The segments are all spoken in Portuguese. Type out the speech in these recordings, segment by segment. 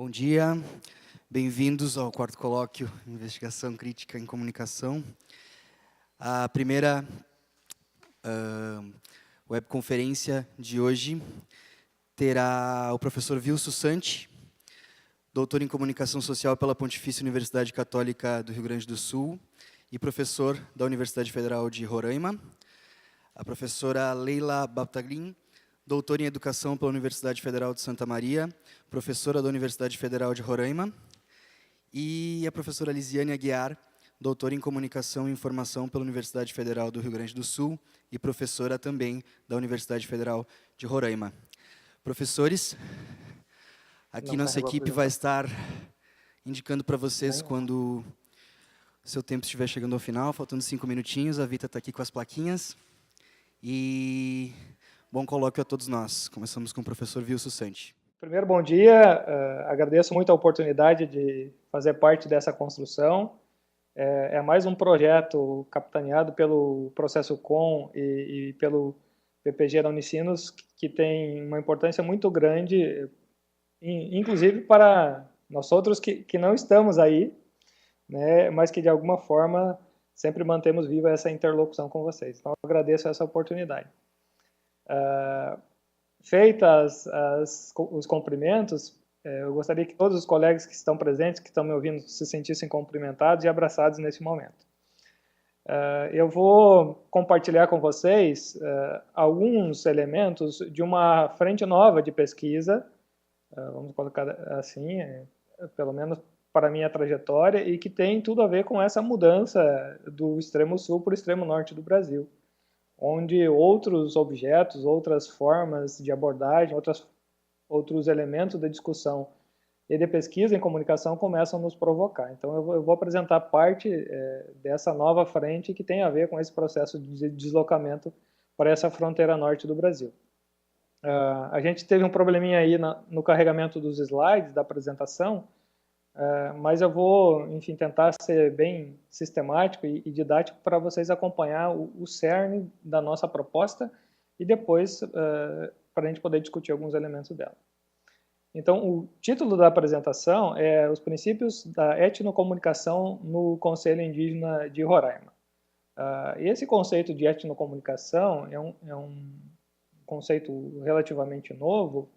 Bom dia, bem-vindos ao quarto colóquio Investigação Crítica em Comunicação. A primeira webconferência de hoje terá o professor Vilso Santi, doutor em Comunicação Social pela Pontifícia Universidade Católica do Rio Grande do Sul e professor da Universidade Federal de Roraima. A professora Leila Baptaglin, doutora em Educação pela Universidade Federal de Santa Maria, professora da Universidade Federal de Roraima, e a professora Lisiane Aguiar, doutora em Comunicação e Informação pela Universidade Federal do Rio Grande do Sul e professora também da Universidade Federal de Roraima. Professores, aqui nossa equipe vai estar indicando para vocês quando o seu tempo estiver chegando ao final, faltando 5 minutinhos, a Vita está aqui com as plaquinhas. E bom colóquio a todos nós. Começamos com o professor Vilso Santi. Primeiro, bom dia. Agradeço muito a oportunidade de fazer parte dessa construção. É mais um projeto capitaneado pelo Processo Com e pelo PPG da Unicinos, que tem uma importância muito grande, inclusive para nós outros que não estamos aí, né, mas que de alguma forma sempre mantemos viva essa interlocução com vocês. Então, eu agradeço essa oportunidade. Feitas os cumprimentos, eu gostaria que todos os colegas que estão presentes, que estão me ouvindo, se sentissem cumprimentados e abraçados nesse momento. Eu vou compartilhar com vocês alguns elementos de uma frente nova de pesquisa, vamos colocar assim, pelo menos para a minha trajetória, e que tem tudo a ver com essa mudança do extremo sul para o extremo norte do Brasil, onde outros objetos, outras formas de abordagem, outros elementos da discussão e de pesquisa em comunicação começam a nos provocar. Então, eu vou apresentar parte dessa nova frente que tem a ver com esse processo de deslocamento para essa fronteira norte do Brasil. A gente teve um probleminha aí no carregamento dos slides da apresentação, mas eu vou, enfim, tentar ser bem sistemático e didático para vocês acompanhar o cerne da nossa proposta e depois para a gente poder discutir alguns elementos dela. Então, o título da apresentação é Os Princípios da Etnocomunicação no Conselho Indígena de Roraima. Esse conceito de etnocomunicação é um conceito relativamente novo,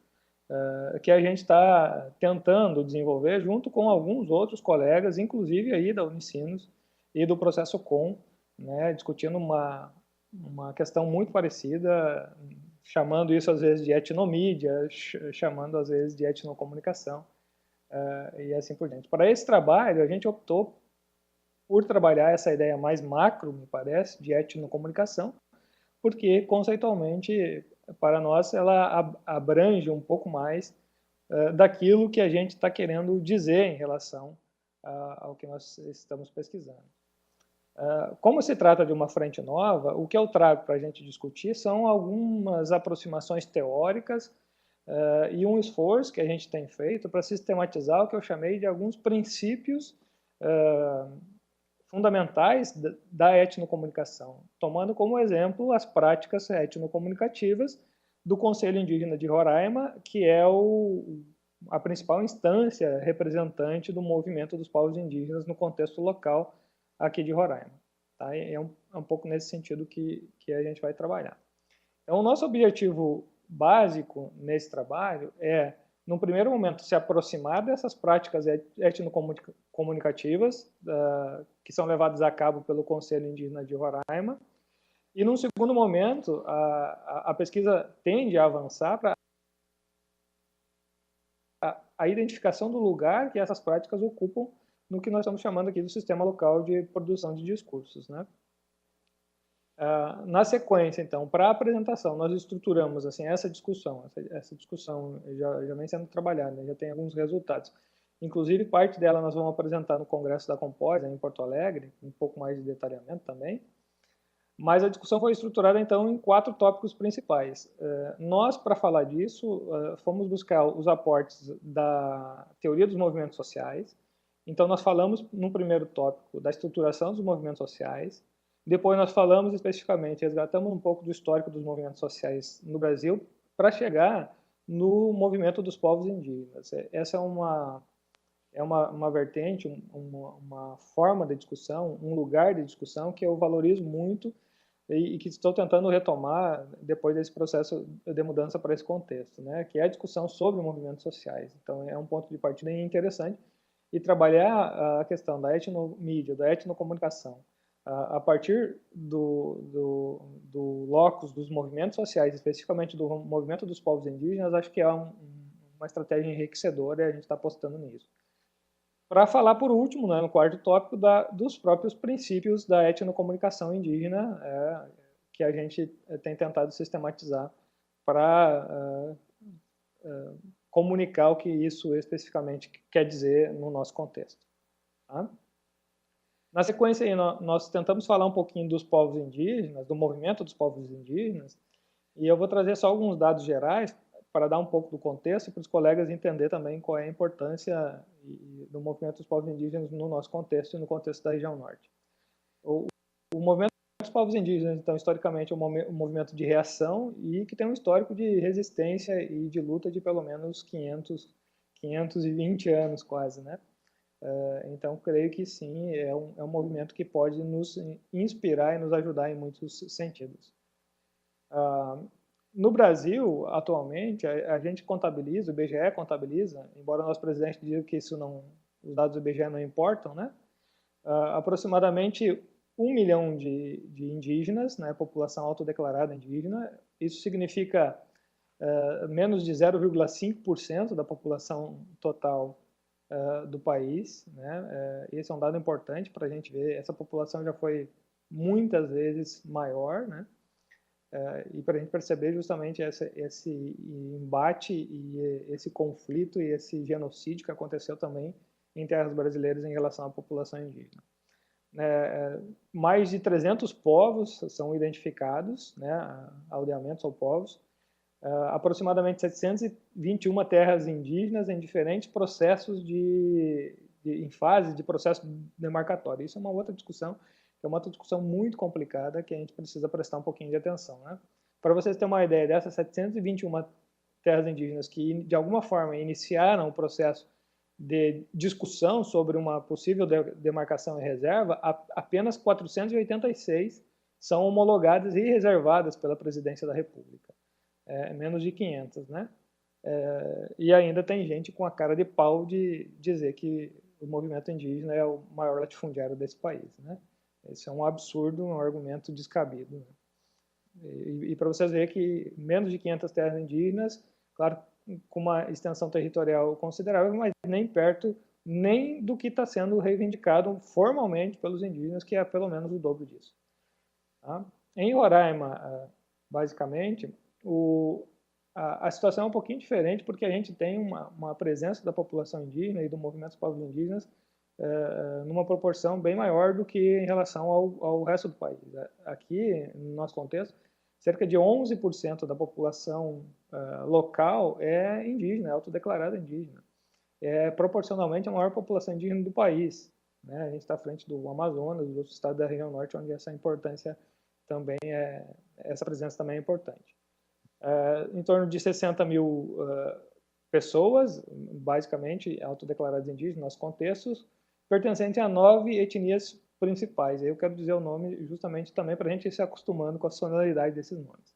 que a gente está tentando desenvolver junto com alguns outros colegas, inclusive aí da Unicinos e do Processo Com, né, discutindo uma questão muito parecida, chamando isso às vezes de etnomídia, chamando às vezes de etnocomunicação, e assim por diante. Para esse trabalho, a gente optou por trabalhar essa ideia mais macro, me parece, de etnocomunicação, porque conceitualmente, para nós, ela abrange um pouco mais daquilo que a gente está querendo dizer em relação ao que nós estamos pesquisando. Como se trata de uma frente nova, o que eu trago para a gente discutir são algumas aproximações teóricas e um esforço que a gente tem feito para sistematizar o que eu chamei de alguns princípios fundamentais da etnocomunicação, tomando como exemplo as práticas etnocomunicativas do Conselho Indígena de Roraima, que é a principal instância representante do movimento dos povos indígenas no contexto local aqui de Roraima. Tá? É um pouco nesse sentido que a gente vai trabalhar. Então, o nosso objetivo básico nesse trabalho é, num primeiro momento, se aproximar dessas práticas etnocomunicativas que são levadas a cabo pelo Conselho Indígena de Roraima, e num segundo momento, a pesquisa tende a avançar para a identificação do lugar que essas práticas ocupam no que nós estamos chamando aqui do sistema local de produção de discursos, né? Na sequência, então, para a apresentação, nós estruturamos assim, essa discussão já vem sendo trabalhada, né? Já tem alguns resultados. Inclusive, parte dela nós vamos apresentar no Congresso da Compós, em Porto Alegre, um pouco mais de detalhamento também. Mas a discussão foi estruturada, então, em 4 tópicos principais. Nós, para falar disso, fomos buscar os aportes da teoria dos movimentos sociais. Então, nós falamos, no primeiro tópico, da estruturação dos movimentos sociais. Depois, nós falamos especificamente, resgatamos um pouco do histórico dos movimentos sociais no Brasil, para chegar no movimento dos povos indígenas. Essa é uma vertente, uma forma de discussão, um lugar de discussão que eu valorizo muito e que estou tentando retomar depois desse processo de mudança para esse contexto, né? Que é a discussão sobre movimentos sociais. Então, é um ponto de partida interessante e trabalhar a questão da etnomídia, da etnocomunicação, a partir do locus dos movimentos sociais, especificamente do movimento dos povos indígenas, acho que é uma estratégia enriquecedora e a gente está apostando nisso. Para falar, por último, né, no quarto tópico, dos próprios princípios da etnocomunicação indígena, que a gente tem tentado sistematizar para comunicar o que isso especificamente quer dizer no nosso contexto. Tá? Na sequência, aí, nós tentamos falar um pouquinho dos povos indígenas, do movimento dos povos indígenas, e eu vou trazer só alguns dados gerais para dar um pouco do contexto e para os colegas entender também qual é a importância do movimento dos povos indígenas no nosso contexto e no contexto da região norte. O movimento dos povos indígenas, então, historicamente, é um movimento de reação e que tem um histórico de resistência e de luta de pelo menos 520 anos quase, né? Então, creio que sim, é um movimento que pode nos inspirar e nos ajudar em muitos sentidos. No Brasil, atualmente, a gente contabiliza, o IBGE contabiliza, embora o nosso presidente diga que isso não, os dados do IBGE não importam, né? Aproximadamente 1 milhão de indígenas, né, população autodeclarada indígena. Isso significa menos de 0,5% da população total do país, né? Esse é um dado importante para a gente ver. Essa população já foi muitas vezes maior, né? E para a gente perceber justamente esse embate e esse conflito e esse genocídio que aconteceu também em terras brasileiras em relação à população indígena. Mais de 300 povos são identificados, né, aldeamentos ou povos, aproximadamente 721 terras indígenas em diferentes processos em fase de processo demarcatório. Isso é uma outra discussão, é uma outra discussão muito complicada que a gente precisa prestar um pouquinho de atenção, né? Para vocês terem uma ideia, dessas 721 terras indígenas que, de alguma forma, iniciaram o processo de discussão sobre uma possível demarcação e reserva, apenas 486 são homologadas e reservadas pela Presidência da República. Menos de 500, né? E ainda tem gente com a cara de pau de dizer que o movimento indígena é o maior latifundiário desse país, né? Esse é um absurdo, um argumento descabido, né? E para vocês verem que menos de 500 terras indígenas, claro, com uma extensão territorial considerável, mas nem perto nem do que está sendo reivindicado formalmente pelos indígenas, que é pelo menos o dobro disso. Tá? Em Roraima, basicamente, a situação é um pouquinho diferente, porque a gente tem uma presença da população indígena e do movimento dos povos indígenas numa proporção bem maior do que em relação ao resto do país. Aqui, no nosso contexto, cerca de 11% da população local é indígena, é autodeclarada indígena. É proporcionalmente a maior população indígena do país, né? A gente está à frente do Amazonas, dos outros estados da região norte, onde essa importância também essa presença também é importante. Em torno de 60 mil pessoas, basicamente autodeclaradas indígenas, nos contextos, pertencentes a 9 etnias principais. Eu quero dizer o nome justamente também para a gente ir se acostumando com a sonoridade desses nomes.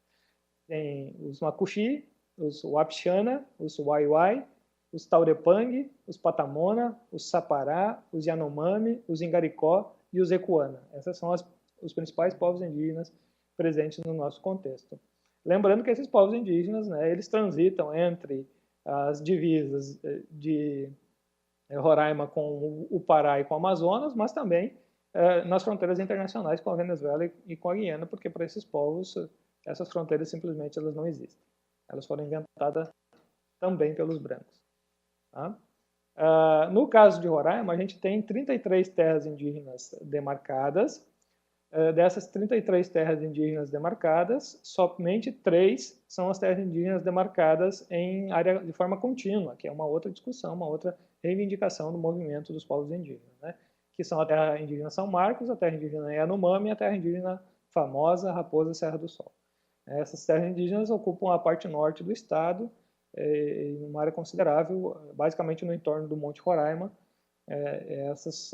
Tem os Makuxi, os Wapixana, os Waiwai, os Taurepang, os Patamona, os Sapará, os Yanomami, os Ingaricó e os Ecuana. Esses são os principais povos indígenas presentes no nosso contexto. Lembrando que esses povos indígenas, né, eles transitam entre as divisas de Roraima com o Pará e com o Amazonas, mas também nas fronteiras internacionais com a Venezuela e com a Guiana, porque para esses povos essas fronteiras simplesmente elas não existem. Elas foram inventadas também pelos brancos. Tá? No caso de Roraima, a gente tem 33 terras indígenas demarcadas. Dessas 33 terras indígenas demarcadas, somente 3 são as terras indígenas demarcadas em área de forma contínua, que é uma outra discussão, uma outra reivindicação do movimento dos povos indígenas, né? Que são a terra indígena São Marcos, a terra indígena Yanomami e a terra indígena famosa Raposa Serra do Sol. Essas terras indígenas ocupam a parte norte do estado em uma área considerável, basicamente no entorno do Monte Roraima. Essas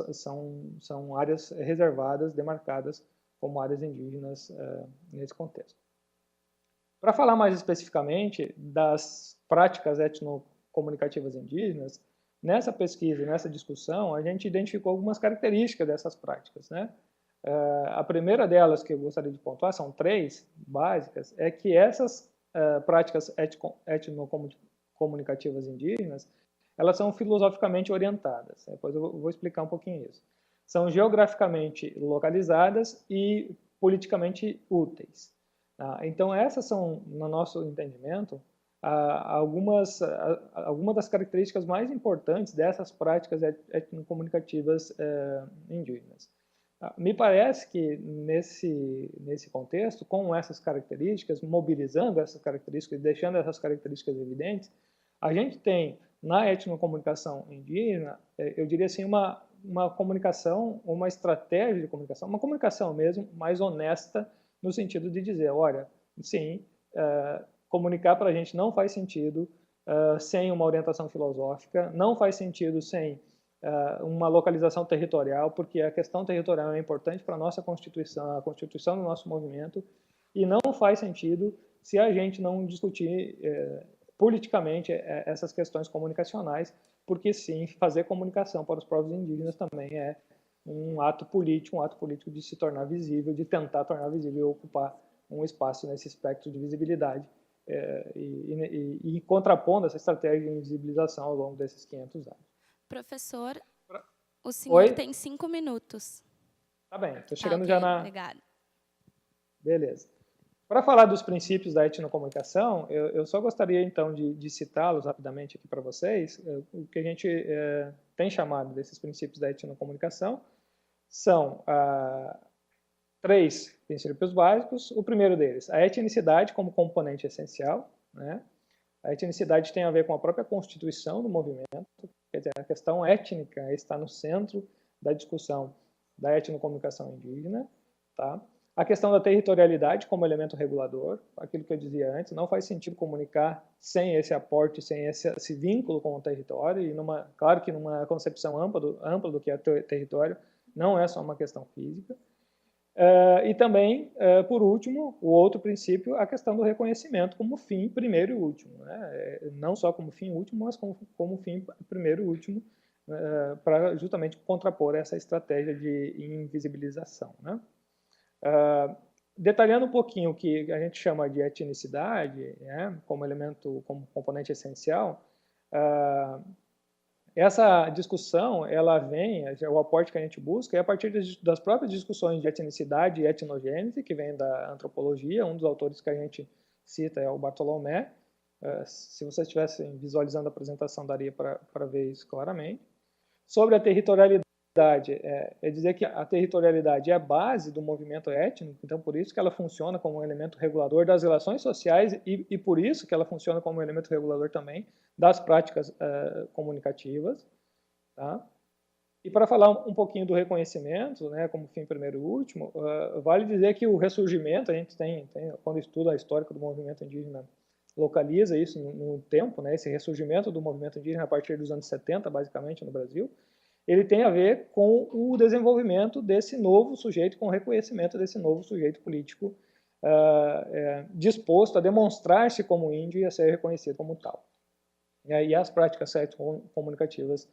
são áreas reservadas, demarcadas como áreas indígenas nesse contexto. Para falar mais especificamente das práticas etnocomunicativas indígenas, nessa pesquisa, nessa discussão, a gente identificou algumas características dessas práticas, né? A primeira delas que eu gostaria de pontuar, são 3 básicas, é que essas práticas etnocomunicativas indígenas, elas são filosoficamente orientadas. Depois eu vou explicar um pouquinho isso. São geograficamente localizadas e politicamente úteis. Então, essas são, no nosso entendimento, algumas das características mais importantes dessas práticas etnocomunicativas indígenas. Me parece que, nesse contexto, com essas características, mobilizando essas características e deixando essas características evidentes, a gente tem, na etnocomunicação indígena, eu diria assim, uma comunicação, uma estratégia de comunicação, uma comunicação mesmo mais honesta, no sentido de dizer, olha, sim, comunicar para a gente não faz sentido sem uma orientação filosófica, não faz sentido sem uma localização territorial, porque a questão territorial é importante para a nossa Constituição, a Constituição do nosso movimento, e não faz sentido se a gente não discutir politicamente essas questões comunicacionais, porque sim, fazer comunicação para os povos indígenas também é um ato político de se tornar visível, de tentar tornar visível e ocupar um espaço nesse espectro de visibilidade, e contrapondo essa estratégia de invisibilização ao longo desses 500 anos. Professor, o senhor Oi? tem 5 minutos. Tá bem, estou chegando já na... Obrigada. Beleza. Para falar dos princípios da etnocomunicação, eu só gostaria, então, de citá-los rapidamente aqui para vocês. O que a gente tem chamado desses princípios da etnocomunicação são 3 princípios básicos. O primeiro deles, a etnicidade como componente essencial, né? A etnicidade tem a ver com a própria constituição do movimento, quer dizer, a questão étnica está no centro da discussão da etnocomunicação indígena, tá? A questão da territorialidade como elemento regulador, aquilo que eu dizia antes, não faz sentido comunicar sem esse aporte, sem esse vínculo com o território, e claro que numa concepção ampla do que é território, não é só uma questão física. E também, por último, o outro princípio, a questão do reconhecimento como fim primeiro e último, né? Não só como fim último, mas como fim primeiro e último, para justamente contrapor essa estratégia de invisibilização, né? Detalhando um pouquinho o que a gente chama de etnicidade, né, como elemento, como componente essencial, essa discussão, ela vem, o aporte que a gente busca é a partir das próprias discussões de etnicidade e etnogênese, que vem da antropologia. Um dos autores que a gente cita é o Bartolomé. Se vocês estivessem visualizando a apresentação, daria para ver isso claramente. Sobre a territorialidade, é dizer que a territorialidade é a base do movimento étnico, então por isso que ela funciona como um elemento regulador das relações sociais e por isso que ela funciona como um elemento regulador também das práticas comunicativas. Tá? E para falar um pouquinho do reconhecimento, né, como fim primeiro e último, vale dizer que o ressurgimento, a gente tem quando estuda a história do movimento indígena, localiza isso no tempo, né, esse ressurgimento do movimento indígena a partir dos anos 70, basicamente, no Brasil, ele tem a ver com o desenvolvimento desse novo sujeito, com o reconhecimento desse novo sujeito político disposto a demonstrar-se como índio e a ser reconhecido como tal. E as práticas comunicativas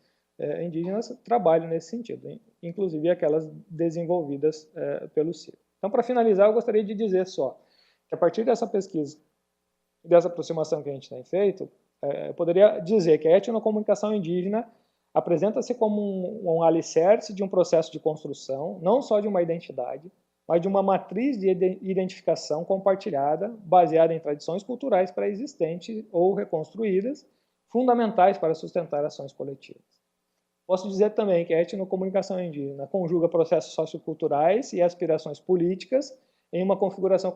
indígenas trabalham nesse sentido, inclusive aquelas desenvolvidas pelo CIR. Então, para finalizar, eu gostaria de dizer só que a partir dessa pesquisa, dessa aproximação que a gente tem feito, eu poderia dizer que a etnocomunicação indígena apresenta-se como um alicerce de um processo de construção, não só de uma identidade, mas de uma matriz de identificação compartilhada, baseada em tradições culturais pré-existentes ou reconstruídas, fundamentais para sustentar ações coletivas. Posso dizer também que a etnocomunicação indígena conjuga processos socioculturais e aspirações políticas em uma configuração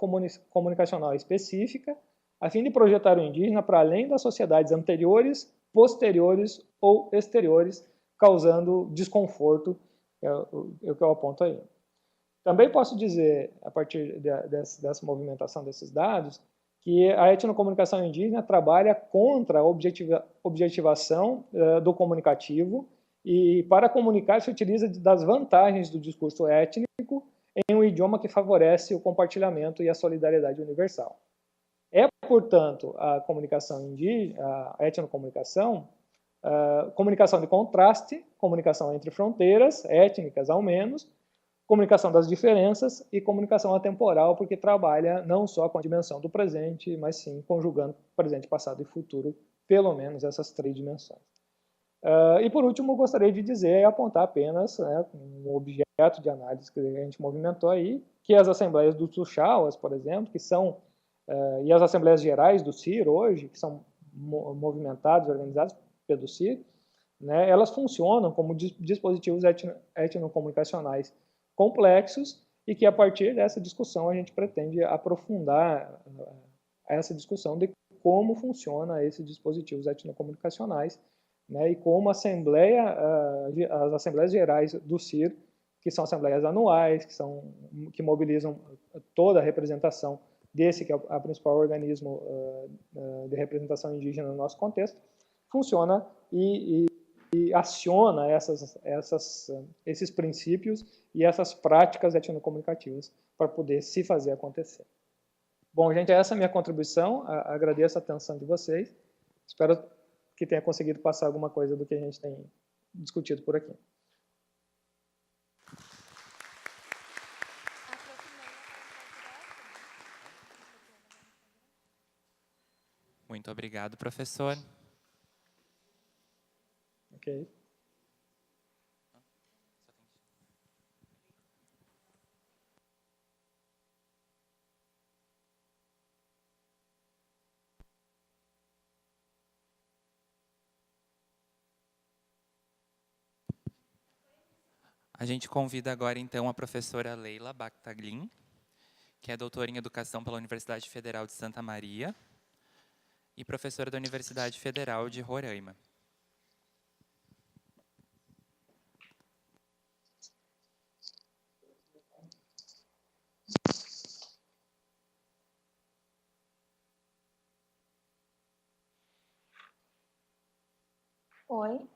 comunicacional específica, a fim de projetar o indígena para além das sociedades anteriores, posteriores ou exteriores, causando desconforto, é o que eu aponto aí. Também posso dizer, a partir dessa movimentação desses dados, que a etnocomunicação indígena trabalha contra a objetivação do comunicativo e, para comunicar, se utiliza das vantagens do discurso étnico em um idioma que favorece o compartilhamento e a solidariedade universal. É, portanto, a comunicação indígena, a etnocomunicação, comunicação de contraste, comunicação entre fronteiras, étnicas ao menos, comunicação das diferenças e comunicação atemporal, porque trabalha não só com a dimensão do presente, mas sim conjugando presente, passado e futuro, pelo menos essas 3 dimensões. E, por último, gostaria de dizer, apontar apenas um objeto de análise que a gente movimentou aí, que as assembleias do Tuxauas, por exemplo, que são, e as assembleias gerais do CIR hoje, que são movimentadas, organizadas pelo CIR, né, elas funcionam como dispositivos etnocomunicacionais complexos e que, a partir dessa discussão, a gente pretende aprofundar essa discussão de como funciona esses dispositivos etnocomunicacionais, né, e como as assembleias gerais do CIR, que são assembleias anuais, que mobilizam toda a representação desse, que é o principal organismo de representação indígena no nosso contexto, funciona e aciona esses princípios e essas práticas etnocomunicativas para poder se fazer acontecer. Bom, gente, essa é a minha contribuição. Agradeço a atenção de vocês. Espero que tenha conseguido passar alguma coisa do que a gente tem discutido por aqui. Muito obrigado, professor. Ok. A gente convida agora, então, a professora Leila Bakhtaglin, que é doutora em Educação pela Universidade Federal de Santa Maria e professora da Universidade Federal de Roraima. Oi.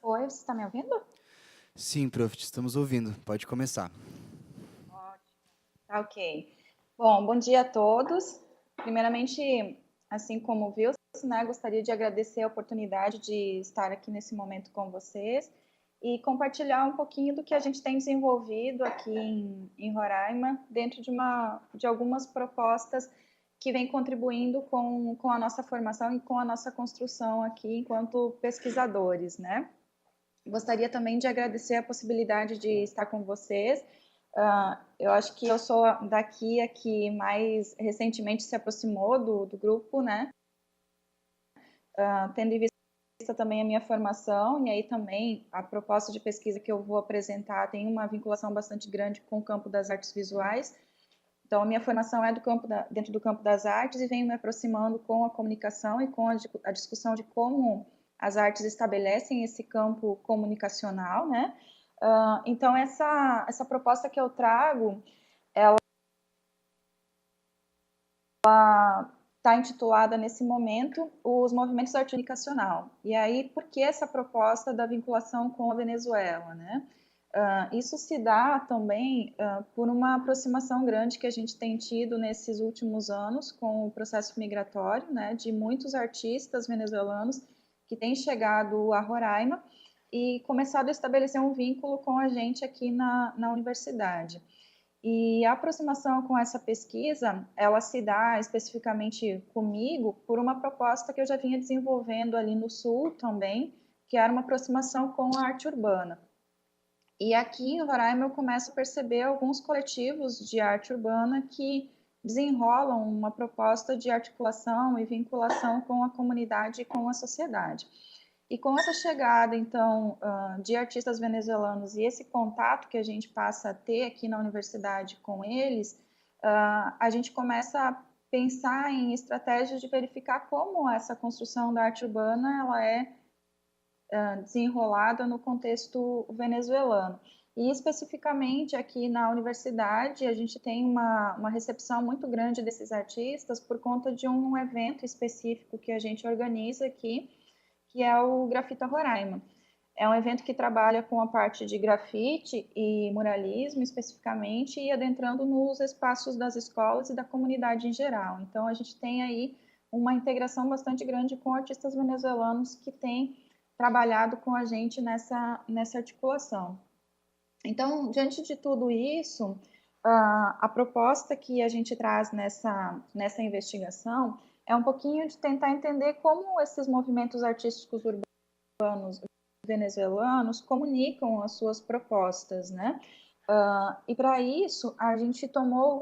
Oi, você está me ouvindo? Sim, prof, estamos ouvindo. Pode começar. Ótimo. Tá, ok. Bom dia a todos. Primeiramente, assim como viu, né, gostaria de agradecer a oportunidade de estar aqui nesse momento com vocês e compartilhar um pouquinho do que a gente tem desenvolvido aqui em Roraima, dentro de algumas propostas que vem contribuindo com a nossa formação e com a nossa construção aqui enquanto pesquisadores, né? Gostaria também de agradecer a possibilidade de estar com vocês. Eu acho que eu sou daqui a que mais recentemente se aproximou do grupo, né? Tendo em vista também a minha formação, e aí também a proposta de pesquisa que eu vou apresentar tem uma vinculação bastante grande com o campo das artes visuais. Então, a minha formação é dentro do campo das artes e venho me aproximando com a comunicação e com a discussão de como as artes estabelecem esse campo comunicacional, né? Então, essa proposta que eu trago, ela está intitulada, nesse momento, os movimentos de arte comunicacional. E aí, por que essa proposta da vinculação com a Venezuela, né? Isso se dá também por uma aproximação grande que a gente tem tido nesses últimos anos com o processo migratório, né, de muitos artistas venezuelanos que têm chegado a Roraima e começado a estabelecer um vínculo com a gente aqui na universidade. E a aproximação com essa pesquisa, ela se dá especificamente comigo por uma proposta que eu já vinha desenvolvendo ali no Sul também, que era uma aproximação com a arte urbana. E aqui em Roraima eu começo a perceber alguns coletivos de arte urbana que desenrolam uma proposta de articulação e vinculação com a comunidade e com a sociedade. E com essa chegada, então, de artistas venezuelanos e esse contato que a gente passa a ter aqui na universidade com eles, a gente começa a pensar em estratégias de verificar como essa construção da arte urbana ela é desenrolada no contexto venezuelano. E, especificamente, aqui na universidade, a gente tem uma recepção muito grande desses artistas por conta de um evento específico que a gente organiza aqui, que é o Grafita Roraima. É um evento que trabalha com a parte de grafite e muralismo, especificamente, e adentrando nos espaços das escolas e da comunidade em geral. Então, a gente tem aí uma integração bastante grande com artistas venezuelanos que têm trabalhado com a gente nessa articulação. Então, diante de tudo isso, a proposta que a gente traz nessa investigação é um pouquinho de tentar entender como esses movimentos artísticos urbanos venezuelanos comunicam as suas propostas, né? E para isso, a gente tomou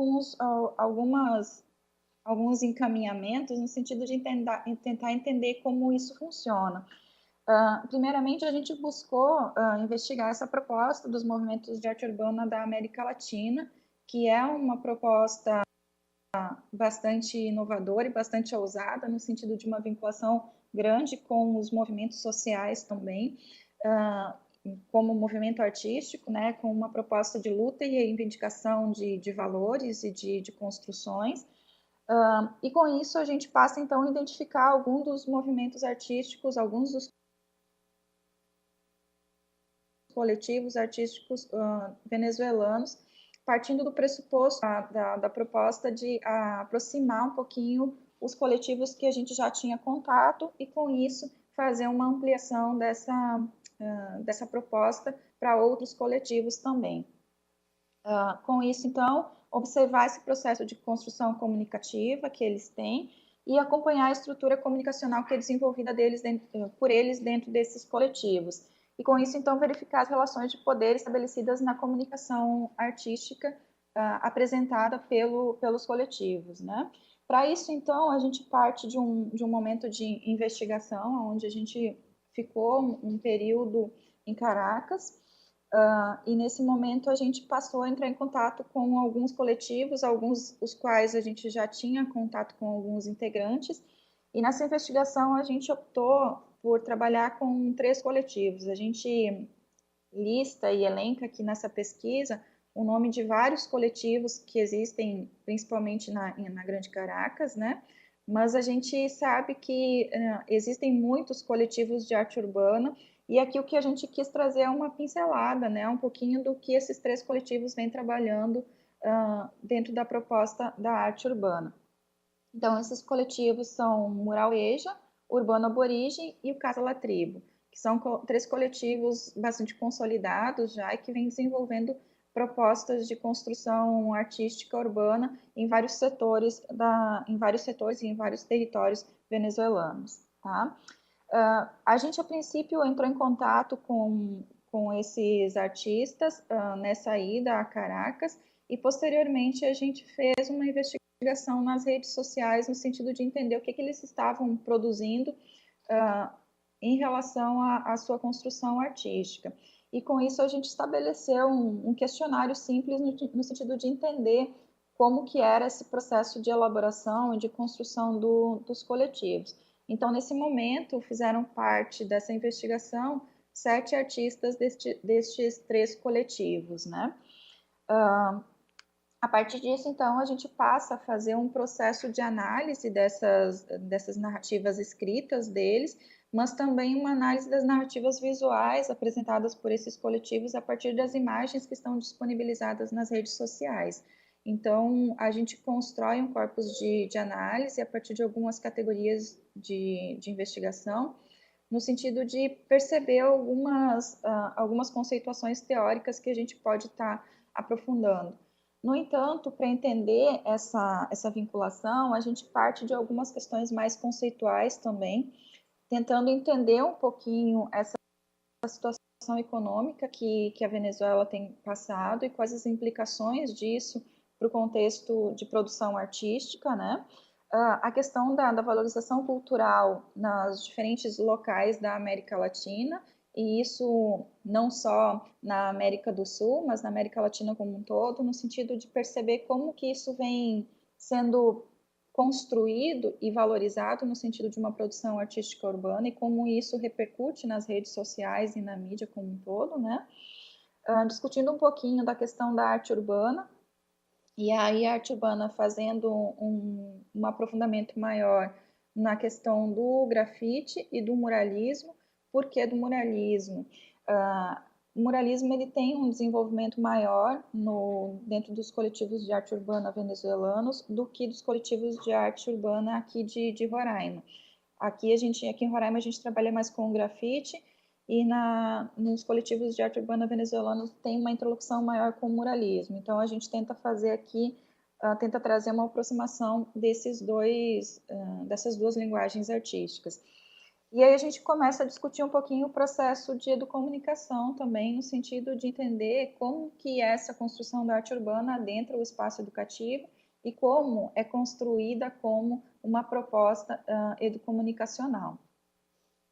alguns encaminhamentos no sentido de tentar entender como isso funciona. Primeiramente, a gente buscou investigar essa proposta dos movimentos de arte urbana da América Latina, que é uma proposta bastante inovadora e bastante ousada, no sentido de uma vinculação grande com os movimentos sociais também, como movimento artístico, né, com uma proposta de luta e reivindicação de valores e de construções. E com isso, a gente passa, então, a identificar alguns dos movimentos artísticos, alguns dos coletivos artísticos venezuelanos, partindo do pressuposto da proposta de aproximar um pouquinho os coletivos que a gente já tinha contato e, com isso, fazer uma ampliação dessa proposta para outros coletivos também. Com isso, então, observar esse processo de construção comunicativa que eles têm e acompanhar a estrutura comunicacional que é desenvolvida por eles dentro desses coletivos. E, com isso, então, verificar as relações de poder estabelecidas na comunicação artística apresentada pelos coletivos, né? Para isso, então, a gente parte de um momento de investigação, onde a gente ficou um período em Caracas, e, nesse momento, a gente passou a entrar em contato com alguns coletivos, alguns os quais a gente já tinha contato com alguns integrantes, e nessa investigação a gente optou por trabalhar com 3 coletivos. A gente lista e elenca aqui nessa pesquisa o nome de vários coletivos que existem, principalmente na Grande Caracas, né? Mas a gente sabe que existem muitos coletivos de arte urbana, e aqui o que a gente quis trazer é uma pincelada, né? Um pouquinho do que esses 3 coletivos vêm trabalhando dentro da proposta da arte urbana. Então, esses coletivos são Mural Eja, Urbano Aborígene e o Casa La Tribo, que são 3 coletivos bastante consolidados já e que vêm desenvolvendo propostas de construção artística urbana em vários setores e em vários territórios venezuelanos, tá? A gente, a princípio, entrou em contato com esses artistas nessa ida a Caracas e, posteriormente, a gente fez uma investigação nas redes sociais no sentido de entender o que eles estavam produzindo em relação à sua construção artística. E, com isso, a gente estabeleceu um questionário simples no sentido de entender como que era esse processo de elaboração e de construção dos coletivos. Então, nesse momento, fizeram parte dessa investigação 7 artistas destes 3 coletivos, né? A partir disso, então, a gente passa a fazer um processo de análise dessas narrativas escritas deles, mas também uma análise das narrativas visuais apresentadas por esses coletivos a partir das imagens que estão disponibilizadas nas redes sociais. Então, a gente constrói um corpus de análise a partir de algumas categorias de investigação, no sentido de perceber algumas conceituações teóricas que a gente pode estar aprofundando. No entanto, para entender essa vinculação, a gente parte de algumas questões mais conceituais também, tentando entender um pouquinho essa situação econômica que a Venezuela tem passado e quais as implicações disso para o contexto de produção artística, né? A questão da valorização cultural nas diferentes locais da América Latina e isso não só na América do Sul, mas na América Latina como um todo, no sentido de perceber como que isso vem sendo construído e valorizado no sentido de uma produção artística urbana e como isso repercute nas redes sociais e na mídia como um todo, né? Discutindo um pouquinho da questão da arte urbana, e aí a arte urbana fazendo um aprofundamento maior na questão do grafite e do muralismo. Por que do muralismo? O muralismo ele tem um desenvolvimento maior dentro dos coletivos de arte urbana venezuelanos do que dos coletivos de arte urbana aqui de Roraima. Aqui em Roraima a gente trabalha mais com grafite e nos coletivos de arte urbana venezuelanos tem uma interlocução maior com o muralismo. Então a gente tenta fazer aqui, tenta trazer uma aproximação dessas duas linguagens artísticas. E aí a gente começa a discutir um pouquinho o processo de educomunicação também, no sentido de entender como que é essa construção da arte urbana adentra o espaço educativo e como é construída como uma proposta educomunicacional.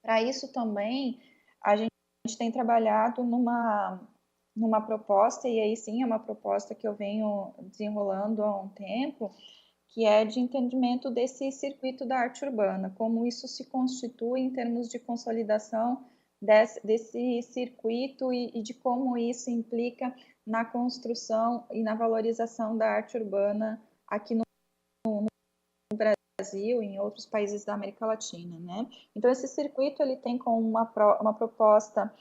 Para isso também, a gente tem trabalhado numa proposta, e aí sim é uma proposta que eu venho desenrolando há um tempo, que é de entendimento desse circuito da arte urbana, como isso se constitui em termos de consolidação desse circuito e de como isso implica na construção e na valorização da arte urbana aqui no Brasil e em outros países da América Latina, né? Então esse circuito ele tem como uma proposta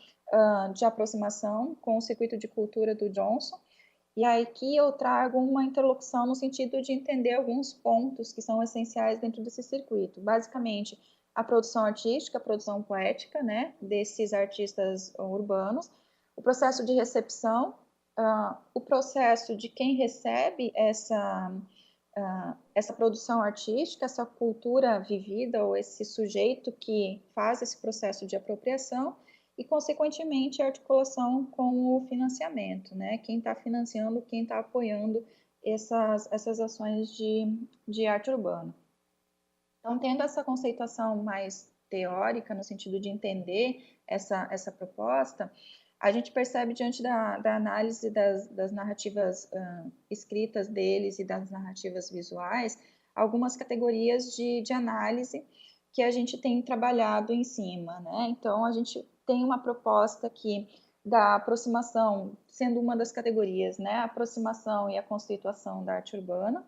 de aproximação com o circuito de cultura do Johnson. E aí aqui eu trago uma interlocução no sentido de entender alguns pontos que são essenciais dentro desse circuito. Basicamente, a produção artística, a produção poética, né, desses artistas urbanos, o processo de recepção, o processo de quem recebe essa produção artística, essa cultura vivida ou esse sujeito que faz esse processo de apropriação, e, consequentemente, a articulação com o financiamento, né? Quem está financiando, quem está apoiando essas ações de arte urbana. Então, tendo essa conceituação mais teórica, no sentido de entender essa proposta, a gente percebe, diante da análise das narrativas escritas deles e das narrativas visuais, algumas categorias de análise que a gente tem trabalhado em cima, né? Então, a gente tem uma proposta aqui da aproximação, sendo uma das categorias, né? A aproximação e a conceituação da arte urbana.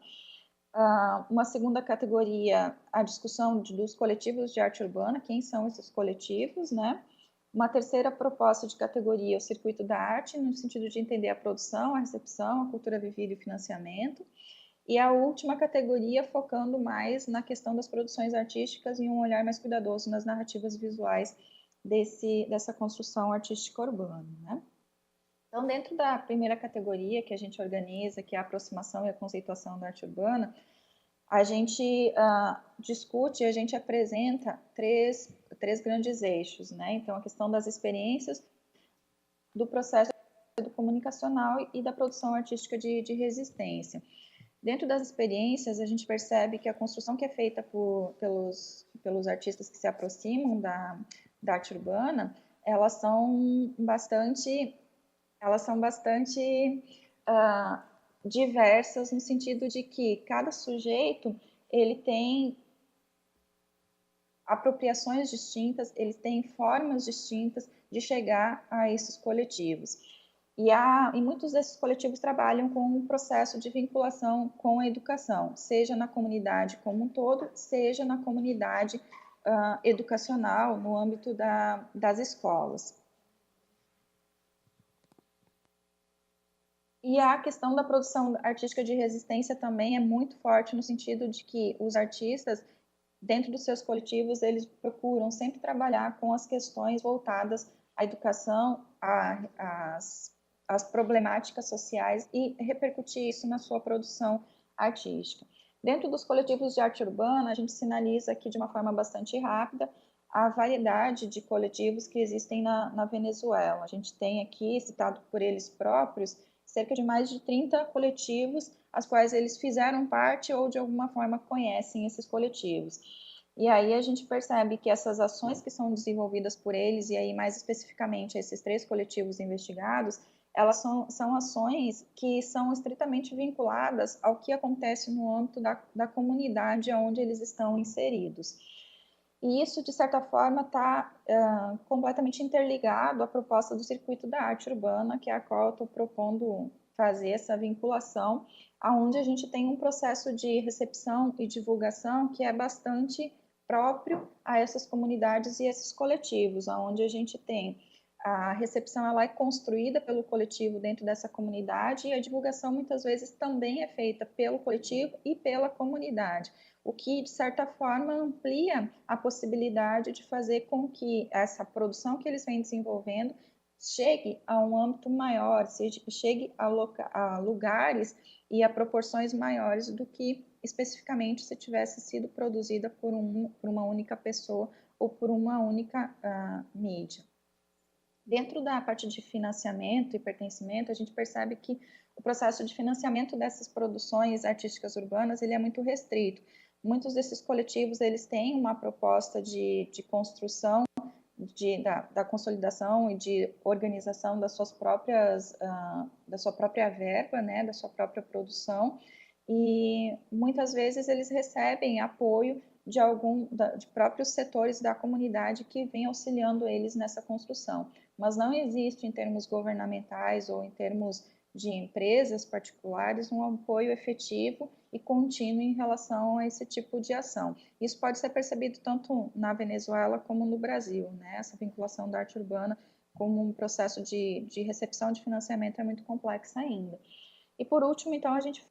Uma segunda categoria, a discussão dos coletivos de arte urbana, quem são esses coletivos, né? Uma terceira proposta de categoria, o circuito da arte, no sentido de entender a produção, a recepção, a cultura vivida e o financiamento. E a última categoria, focando mais na questão das produções artísticas e um olhar mais cuidadoso nas narrativas visuais dessa construção artística urbana, né? Então, dentro da primeira categoria que a gente organiza, que é a aproximação e a conceituação da arte urbana, a gente discute e a gente apresenta três grandes eixos, né? Então, a questão das experiências, do processo comunicacional e da produção artística de resistência. Dentro das experiências, a gente percebe que a construção que é feita pelos artistas que se aproximam da arte urbana, elas são bastante diversas, no sentido de que cada sujeito ele tem apropriações distintas, ele tem formas distintas de chegar a esses coletivos. E muitos desses coletivos trabalham com um processo de vinculação com a educação, seja na comunidade como um todo, seja na comunidade educacional, no âmbito das escolas. E a questão da produção artística de resistência também é muito forte, no sentido de que os artistas, dentro dos seus coletivos, eles procuram sempre trabalhar com as questões voltadas à educação, às problemáticas sociais e repercutir isso na sua produção artística. Dentro dos coletivos de arte urbana, a gente sinaliza aqui de uma forma bastante rápida a variedade de coletivos que existem na Venezuela. A gente tem aqui, citado por eles próprios, cerca de mais de 30 coletivos, as quais eles fizeram parte ou de alguma forma conhecem esses coletivos. E aí a gente percebe que essas ações que são desenvolvidas por eles, e aí mais especificamente esses 3 coletivos investigados, elas são ações que são estritamente vinculadas ao que acontece no âmbito da comunidade onde eles estão inseridos. E isso, de certa forma, está completamente interligado à proposta do Circuito da Arte Urbana, que é a qual eu estou propondo fazer essa vinculação, aonde a gente tem um processo de recepção e divulgação que é bastante próprio a essas comunidades e esses coletivos, aonde a gente tem a recepção, ela é construída pelo coletivo dentro dessa comunidade, e a divulgação muitas vezes também é feita pelo coletivo e pela comunidade, o que, de certa forma, amplia a possibilidade de fazer com que essa produção que eles vêm desenvolvendo chegue a um âmbito maior, chegue a lugares e a proporções maiores do que especificamente se tivesse sido produzida por uma única pessoa ou por uma única mídia. Dentro da parte de financiamento e pertencimento, a gente percebe que o processo de financiamento dessas produções artísticas urbanas ele é muito restrito. Muitos desses coletivos eles têm uma proposta de construção, da consolidação e de organização das suas próprias, da sua própria verba, né, da sua própria produção, e muitas vezes eles recebem apoio de próprios setores da comunidade que vêm auxiliando eles nessa construção. Mas não existe, em termos governamentais ou em termos de empresas particulares, um apoio efetivo e contínuo em relação a esse tipo de ação. Isso pode ser percebido tanto na Venezuela como no Brasil, né? Essa vinculação da arte urbana como um processo de recepção de financiamento é muito complexa ainda. E por último, então, a gente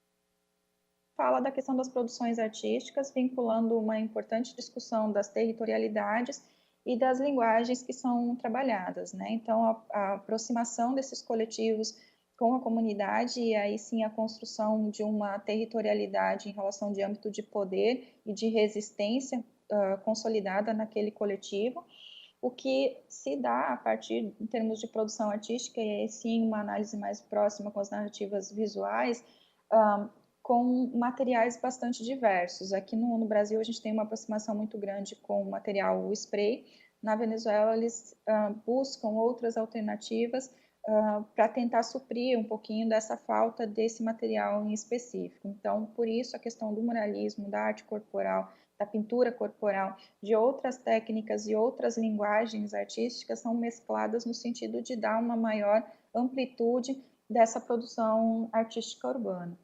fala da questão das produções artísticas, vinculando uma importante discussão das territorialidades e das linguagens que são trabalhadas, né? Então, a aproximação desses coletivos com a comunidade e aí sim a construção de uma territorialidade em relação de âmbito de poder e de resistência consolidada naquele coletivo, o que se dá a partir, em termos de produção artística, e aí sim uma análise mais próxima com as narrativas visuais, com materiais bastante diversos. Aqui no Brasil a gente tem uma aproximação muito grande com o material spray. Na Venezuela eles buscam outras alternativas para tentar suprir um pouquinho dessa falta desse material em específico. Então, por isso a questão do muralismo, da arte corporal, da pintura corporal, de outras técnicas e outras linguagens artísticas são mescladas no sentido de dar uma maior amplitude dessa produção artística urbana.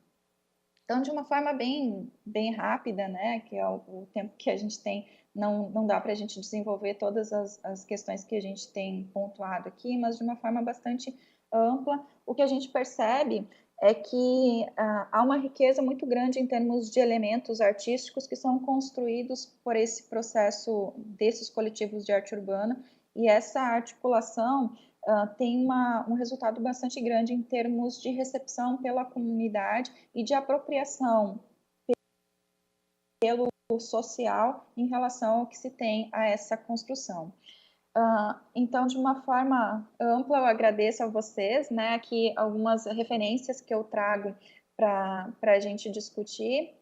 Então, de uma forma bem rápida, né, que é o tempo que a gente tem, não dá para a gente desenvolver todas as questões que a gente tem pontuado aqui, mas de uma forma bastante ampla, o que a gente percebe é que há uma riqueza muito grande em termos de elementos artísticos que são construídos por esse processo desses coletivos de arte urbana, e essa articulação tem um resultado bastante grande em termos de recepção pela comunidade e de apropriação pelo social em relação ao que se tem a essa construção. Então, de uma forma ampla, eu agradeço a vocês, né, aqui algumas referências que eu trago para a gente discutir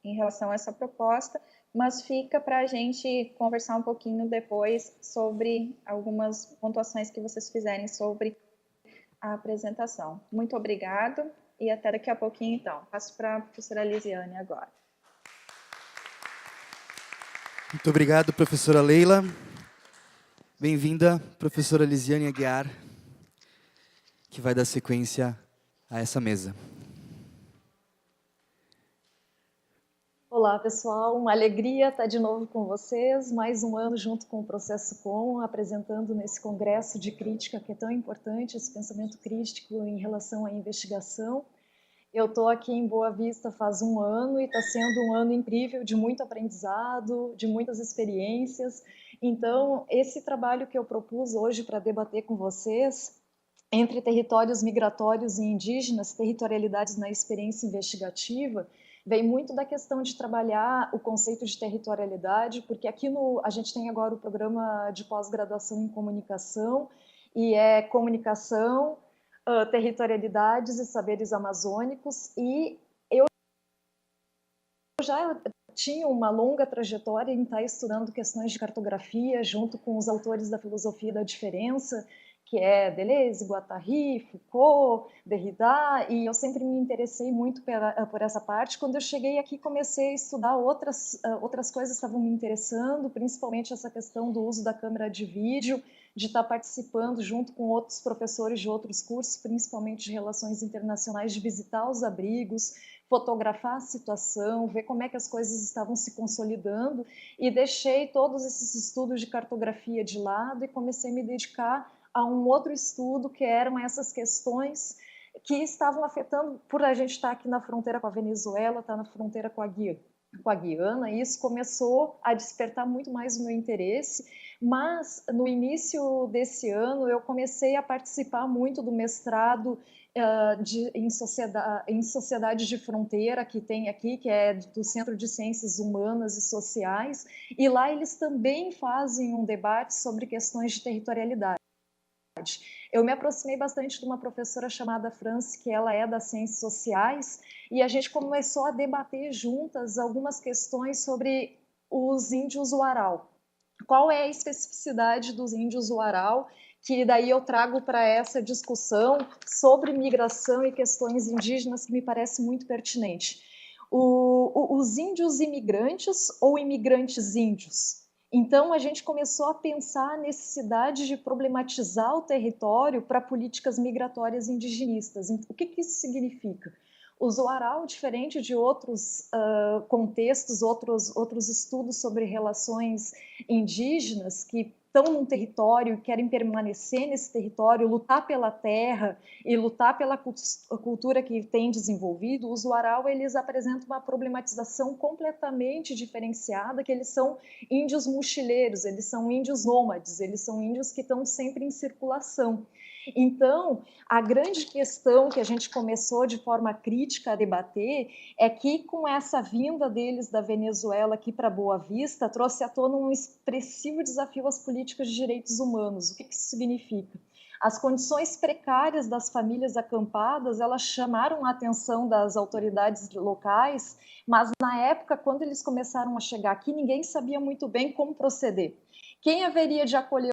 em relação a essa proposta, mas fica para a gente conversar um pouquinho depois sobre algumas pontuações que vocês fizerem sobre a apresentação. Muito obrigado e até daqui a pouquinho, então. Passo para a professora Lisiane agora. Muito obrigado, professora Leila. Bem-vinda, professora Lisiane Aguiar, que vai dar sequência a essa mesa. Olá, pessoal. Uma alegria estar de novo com vocês. Mais um ano junto com o Processo Com, apresentando nesse congresso de crítica que é tão importante, esse pensamento crítico em relação à investigação. Eu estou aqui em Boa Vista faz um ano e está sendo um ano incrível, de muito aprendizado, de muitas experiências. Então, esse trabalho que eu propus hoje para debater com vocês, entre territórios migratórios e indígenas, territorialidades na experiência investigativa, vem muito da questão de trabalhar o conceito de territorialidade, porque aqui a gente tem agora o programa de pós-graduação em comunicação, e é comunicação, territorialidades e saberes amazônicos, e eu já tinha uma longa trajetória em estar estudando questões de cartografia junto com os autores da filosofia da diferença, que é Deleuze, Guattari, Foucault, Derrida, e eu sempre me interessei muito por essa parte. Quando eu cheguei aqui, comecei a estudar outras coisas que estavam me interessando, principalmente essa questão do uso da câmera de vídeo, de estar participando junto com outros professores de outros cursos, principalmente de relações internacionais, de visitar os abrigos, fotografar a situação, ver como é que as coisas estavam se consolidando, e deixei todos esses estudos de cartografia de lado e comecei a me dedicar a um outro estudo, que eram essas questões que estavam afetando, por a gente estar aqui na fronteira com a Venezuela, estar na fronteira com a Guiana, e isso começou a despertar muito mais o meu interesse. Mas no início desse ano eu comecei a participar muito do mestrado em sociedades de fronteira que tem aqui, que é do Centro de Ciências Humanas e Sociais, e lá eles também fazem um debate sobre questões de territorialidade. Eu me aproximei bastante de uma professora chamada Franci, que ela é das Ciências Sociais, e a gente começou a debater juntas algumas questões sobre os índios Uarau. Qual é a especificidade dos índios Uarau, que daí eu trago para essa discussão sobre migração e questões indígenas, que me parece muito pertinente. Os índios imigrantes ou imigrantes índios? Então, a gente começou a pensar a necessidade de problematizar o território para políticas migratórias indigenistas. O que isso significa? O Uarau, diferente de outros contextos, outros estudos sobre relações indígenas que estão num território e querem permanecer nesse território, lutar pela terra e lutar pela cultura que tem desenvolvido, os Uarau, eles apresentam uma problematização completamente diferenciada, que eles são índios mochileiros, eles são índios nômades, eles são índios que estão sempre em circulação. Então, a grande questão que a gente começou de forma crítica a debater é que, com essa vinda deles da Venezuela aqui para Boa Vista, trouxe à tona um expressivo desafio às políticas de direitos humanos. O que isso significa? As condições precárias das famílias acampadas, elas chamaram a atenção das autoridades locais, mas na época, quando eles começaram a chegar aqui, ninguém sabia muito bem como proceder. Quem haveria de acolher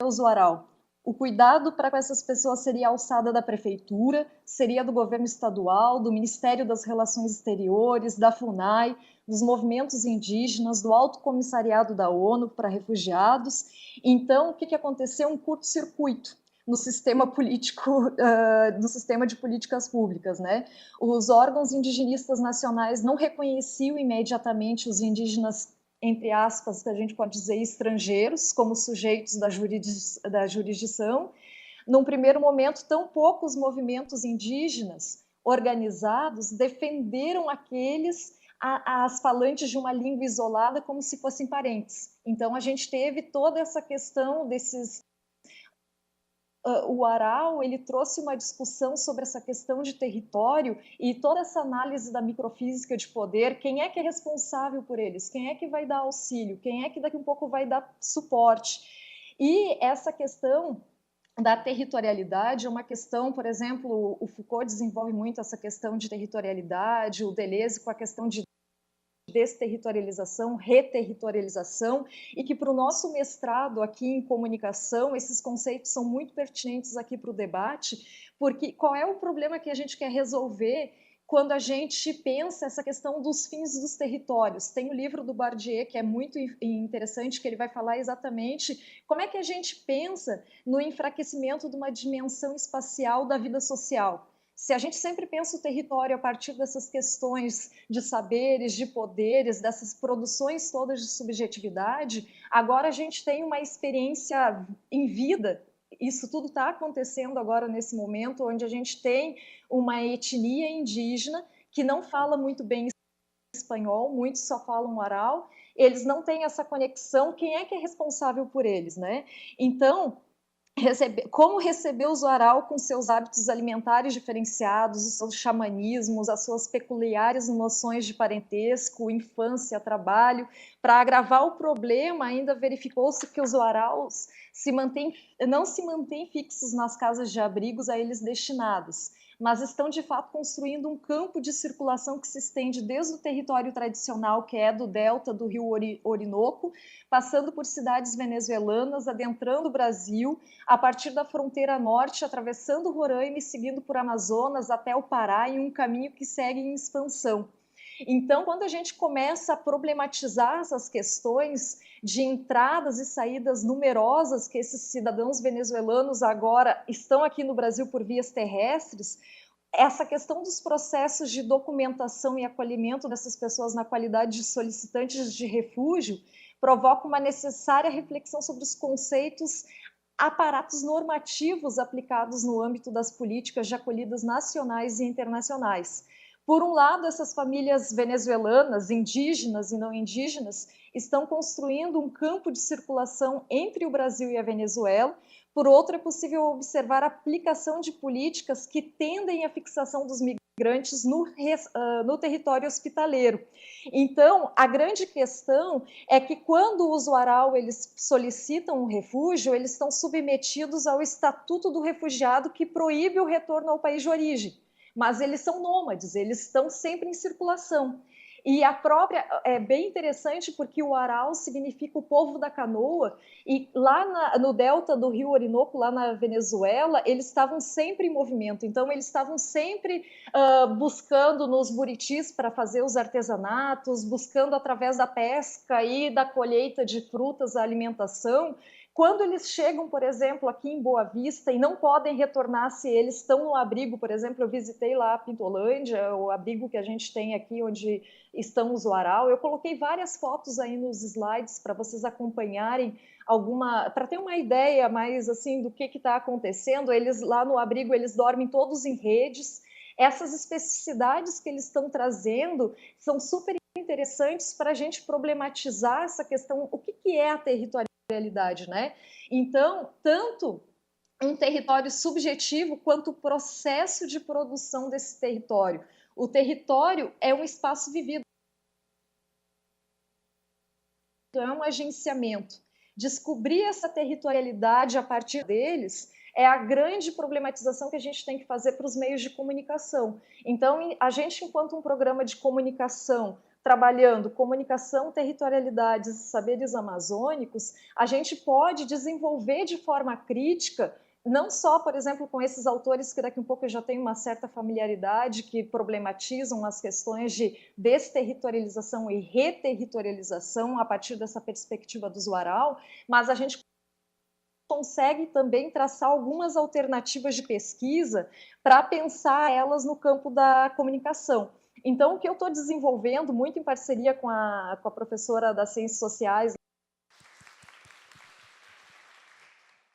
os Uarau? O cuidado para essas pessoas seria a alçada da prefeitura, seria do governo estadual, do Ministério das Relações Exteriores, da FUNAI, dos movimentos indígenas, do Alto Comissariado da ONU para Refugiados. Então, o que aconteceu? Um curto-circuito no sistema político, no sistema de políticas públicas, né? Os órgãos indigenistas nacionais não reconheciam imediatamente os indígenas, entre aspas, que a gente pode dizer estrangeiros, como sujeitos da jurisdição. Num primeiro momento, tampouco os movimentos indígenas organizados defenderam aqueles as falantes de uma língua isolada como se fossem parentes. Então, a gente teve toda essa questão desses... O Uarau, ele trouxe uma discussão sobre essa questão de território e toda essa análise da microfísica de poder. Quem é que é responsável por eles? Quem é que vai dar auxílio? Quem é que daqui a um pouco vai dar suporte? E essa questão da territorialidade é uma questão, por exemplo, o Foucault desenvolve muito essa questão de territorialidade, o Deleuze com a questão de desterritorialização, reterritorialização, e que para o nosso mestrado aqui em comunicação, esses conceitos são muito pertinentes aqui para o debate, porque qual é o problema que a gente quer resolver quando a gente pensa essa questão dos fins dos territórios? Tem o livro do Bourdieu, que é muito interessante, que ele vai falar exatamente como é que a gente pensa no enfraquecimento de uma dimensão espacial da vida social. Se a gente sempre pensa o território a partir dessas questões de saberes, de poderes, dessas produções todas de subjetividade, agora a gente tem uma experiência em vida. Isso tudo está acontecendo agora nesse momento, onde a gente tem uma etnia indígena que não fala muito bem espanhol, muitos só falam Uarau, eles não têm essa conexão, quem é que é responsável por eles, né? Então, como receber os Uarau com seus hábitos alimentares diferenciados, os seus xamanismos, as suas peculiares noções de parentesco, infância, trabalho. Para agravar o problema, ainda verificou-se que os Uaraus não se mantêm fixos nas casas de abrigos a eles destinadas, mas estão, de fato, construindo um campo de circulação que se estende desde o território tradicional, que é do delta do rio Orinoco, passando por cidades venezuelanas, adentrando o Brasil, a partir da fronteira norte, atravessando Roraima e seguindo por Amazonas até o Pará, em um caminho que segue em expansão. Então, quando a gente começa a problematizar essas questões de entradas e saídas numerosas que esses cidadãos venezuelanos agora estão aqui no Brasil por vias terrestres, essa questão dos processos de documentação e acolhimento dessas pessoas na qualidade de solicitantes de refúgio provoca uma necessária reflexão sobre os conceitos, aparatos normativos aplicados no âmbito das políticas de acolhidas nacionais e internacionais. Por um lado, essas famílias venezuelanas, indígenas e não indígenas, estão construindo um campo de circulação entre o Brasil e a Venezuela. Por outro, é possível observar a aplicação de políticas que tendem à fixação dos migrantes no território hospitaleiro. Então, a grande questão é que quando os Uarau eles solicitam um refúgio, eles estão submetidos ao Estatuto do Refugiado, que proíbe o retorno ao país de origem. Mas eles são nômades, eles estão sempre em circulação. E a própria é bem interessante porque o Uarau significa o povo da canoa, e lá no delta do rio Orinoco, lá na Venezuela, eles estavam sempre em movimento. Então, eles estavam sempre buscando nos buritis para fazer os artesanatos, buscando através da pesca e da colheita de frutas a alimentação. Quando eles chegam, por exemplo, aqui em Boa Vista e não podem retornar se eles estão no abrigo, por exemplo, eu visitei lá a Pintolândia, o abrigo que a gente tem aqui onde estão os Uarau. Eu coloquei várias fotos aí nos slides para vocês acompanharem para ter uma ideia mais assim do que está acontecendo. Eles lá no abrigo, eles dormem todos em redes. Essas especificidades que eles estão trazendo são super interessantes para a gente problematizar essa questão, o que é a territorialidade, né? Então, tanto um território subjetivo quanto o processo de produção desse território. O território é um espaço vivido, é um agenciamento. Descobrir essa territorialidade a partir deles é a grande problematização que a gente tem que fazer para os meios de comunicação. Então, a gente, enquanto um programa de comunicação, trabalhando comunicação, territorialidades e saberes amazônicos, a gente pode desenvolver de forma crítica, não só, por exemplo, com esses autores que daqui a um pouco eu já tenho uma certa familiaridade, que problematizam as questões de desterritorialização e reterritorialização a partir dessa perspectiva do Uarau, mas a gente consegue também traçar algumas alternativas de pesquisa para pensar elas no campo da comunicação. Então, o que eu estou desenvolvendo, muito em parceria com a professora das Ciências Sociais,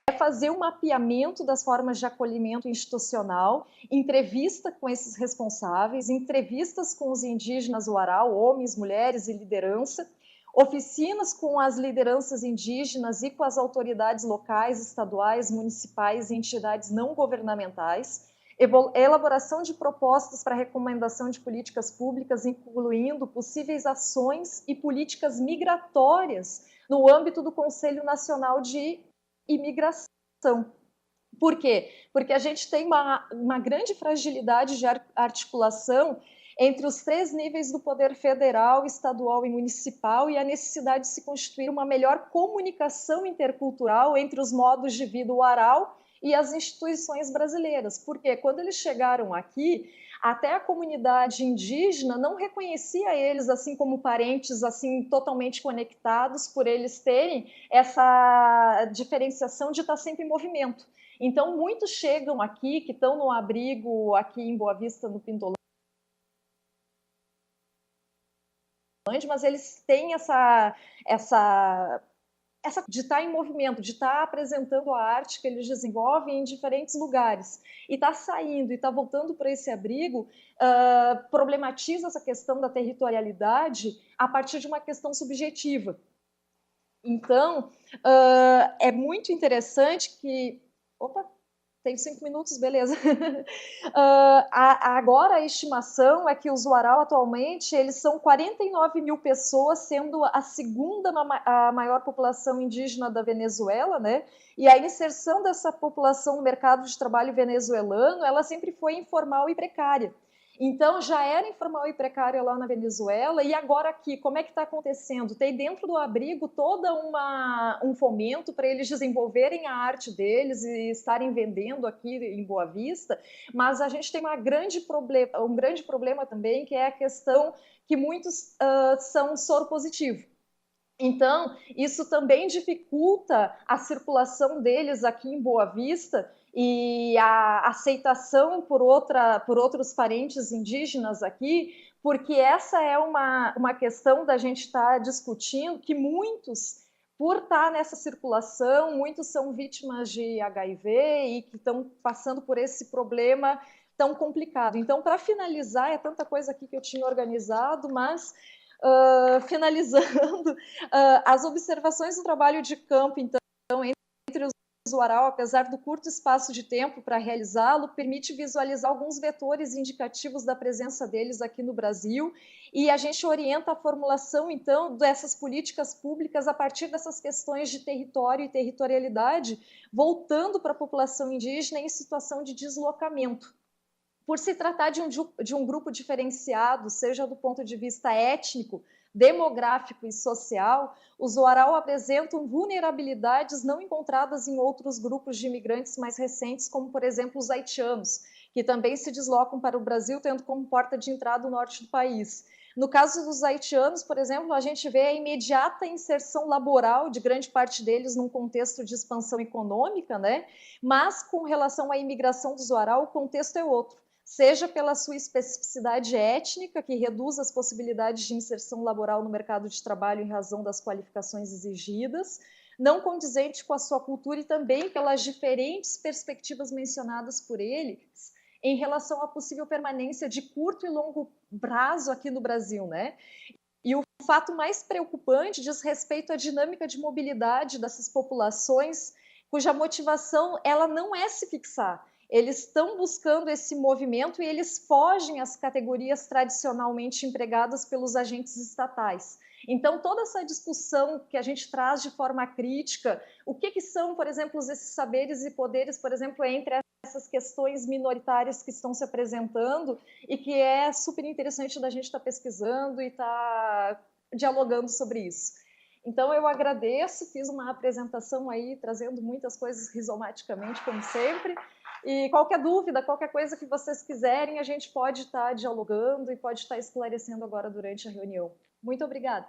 é fazer um mapeamento das formas de acolhimento institucional, entrevista com esses responsáveis, entrevistas com os indígenas Uarau, homens, mulheres e liderança, oficinas com as lideranças indígenas e com as autoridades locais, estaduais, municipais e entidades não governamentais, elaboração de propostas para recomendação de políticas públicas, incluindo possíveis ações e políticas migratórias no âmbito do Conselho Nacional de Imigração. Por quê? Porque a gente tem uma grande fragilidade de articulação entre os 3 níveis do poder federal, estadual e municipal, e a necessidade de se constituir uma melhor comunicação intercultural entre os modos de vida Uarau e as instituições brasileiras. Porque quando eles chegaram aqui, até a comunidade indígena não reconhecia eles assim como parentes assim totalmente conectados, por eles terem essa diferenciação de estar sempre em movimento. Então, muitos chegam aqui, que estão no abrigo aqui em Boa Vista, no Pintolândia, mas eles têm essa de estar em movimento, de estar apresentando a arte que eles desenvolvem em diferentes lugares. E estar saindo e estar voltando para esse abrigo problematiza essa questão da territorialidade a partir de uma questão subjetiva. Então, é muito interessante que... Opa! Tenho 5 minutos, beleza. Agora a estimação é que os Warao atualmente eles são 49 mil pessoas, sendo a segunda a maior população indígena da Venezuela, né? E a inserção dessa população no mercado de trabalho venezuelano, ela sempre foi informal e precária. Então, já era informal e precária lá na Venezuela, e agora aqui, como é que está acontecendo? Tem dentro do abrigo todo um fomento para eles desenvolverem a arte deles e estarem vendendo aqui em Boa Vista, mas a gente tem um grande problema também, que é a questão que muitos são soropositivos. Então, isso também dificulta a circulação deles aqui em Boa Vista, e a aceitação por outros parentes indígenas aqui, porque essa é uma questão da gente estar discutindo, que muitos, por estar nessa circulação, muitos são vítimas de HIV e que estão passando por esse problema tão complicado. Então, para finalizar, é tanta coisa aqui que eu tinha organizado, mas... finalizando, as observações do trabalho de campo, então, entre os Warao, apesar do curto espaço de tempo para realizá-lo, permite visualizar alguns vetores indicativos da presença deles aqui no Brasil, e a gente orienta a formulação, então, dessas políticas públicas a partir dessas questões de território e territorialidade, voltando para a população indígena em situação de deslocamento. Por se tratar de um grupo diferenciado, seja do ponto de vista étnico, demográfico e social, os Warao apresentam vulnerabilidades não encontradas em outros grupos de imigrantes mais recentes, como, por exemplo, os haitianos, que também se deslocam para o Brasil, tendo como porta de entrada o norte do país. No caso dos haitianos, por exemplo, a gente vê a imediata inserção laboral de grande parte deles num contexto de expansão econômica, né? Mas com relação à imigração dos Warao, o contexto é outro. Seja pela sua especificidade étnica, que reduz as possibilidades de inserção laboral no mercado de trabalho em razão das qualificações exigidas, não condizente com a sua cultura e também pelas diferentes perspectivas mencionadas por eles em relação à possível permanência de curto e longo prazo aqui no Brasil, né? E o fato mais preocupante diz respeito à dinâmica de mobilidade dessas populações, cuja motivação ela não é se fixar. Eles estão buscando esse movimento e eles fogem às categorias tradicionalmente empregadas pelos agentes estatais. Então, toda essa discussão que a gente traz de forma crítica, o que são, por exemplo, esses saberes e poderes, por exemplo, entre essas questões minoritárias que estão se apresentando e que é super interessante da gente estar pesquisando e estar dialogando sobre isso. Então, eu agradeço, fiz uma apresentação aí, trazendo muitas coisas rizomaticamente, como sempre. E qualquer dúvida, qualquer coisa que vocês quiserem, a gente pode estar dialogando e pode estar esclarecendo agora durante a reunião. Muito obrigada.